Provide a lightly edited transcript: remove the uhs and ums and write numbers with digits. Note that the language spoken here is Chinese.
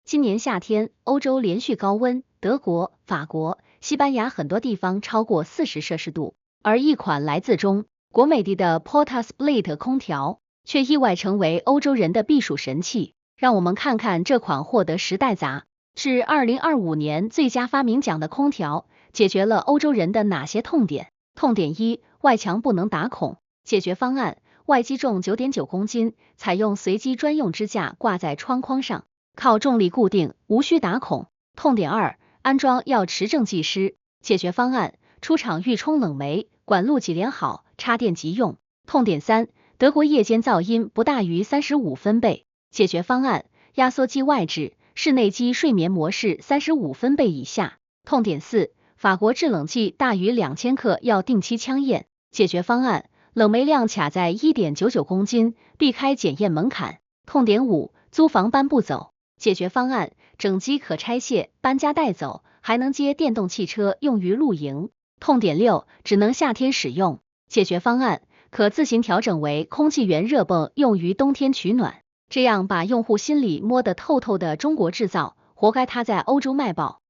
今年夏天，欧洲连续高温，德国、法国、西班牙很多地方超过40°C，而一款来自中国美的的 Portasplit 空调却意外成为欧洲人的避暑神器。让我们看看这款获得时代杂志2025年最佳发明奖的空调解决了欧洲人的哪些痛点。痛点一，外墙不能打孔。解决方案，外机重9.9公斤，采用随机专用支架挂在窗框上，靠重力固定，无需打孔。痛点二，安装要持证技师。解决方案，出厂预充冷媒，管路挤连好，插电即用。痛点三，德国夜间噪音不大于35分贝。解决方案，压缩机外置，室内机睡眠模式35分贝以下。痛点四，法国制冷剂大于2000克要定期枪验。解决方案，冷媒量卡在1.99公斤，避开检验门槛。痛点五，租房搬不走。解决方案，整机可拆卸，搬家带走，还能接电动汽车用于露营。痛点六，只能夏天使用。解决方案，可自行调整为空气源热泵，用于冬天取暖。这样把用户心里摸得透透的中国制造，活该它在欧洲卖爆。